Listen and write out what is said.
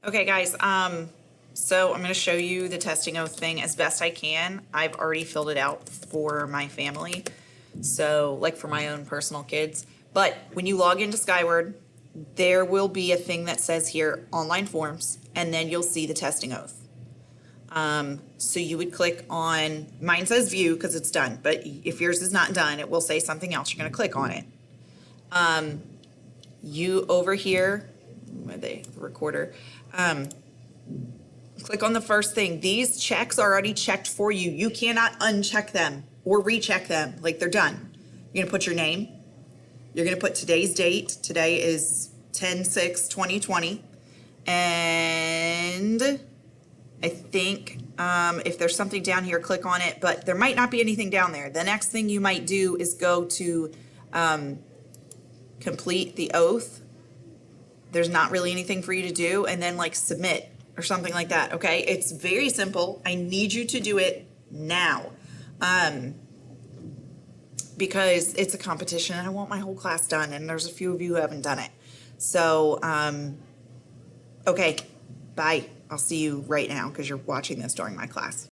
Okay, guys, so I'm going to show you the testing oath thing as best I can. I've already filled it out for my family, so like for my own personal kids. But when you log into Skyward, there will be a thing that says here online forms, and then you'll see the testing oath. So you would click on, mine says view because it's done, but if yours is not done, it will say something else. You're going to click on it. You over here, where the recorder, click on the first thing. These checks are already checked for you. You cannot uncheck them or recheck them. Like, they're done. You're gonna put your name. You're gonna put today's date. Today is 10/6/2020. And I think if there's something down here, click on it, but there might not be anything down there. The next thing you might do is go to complete the oath. There's not really anything for you to do, and then like submit or something like that. Okay, it's very simple. I need you to do it now because it's a competition and I want my whole class done, and there's a few of you who haven't done it. So okay, bye. I'll see you right now because you're watching this during my class.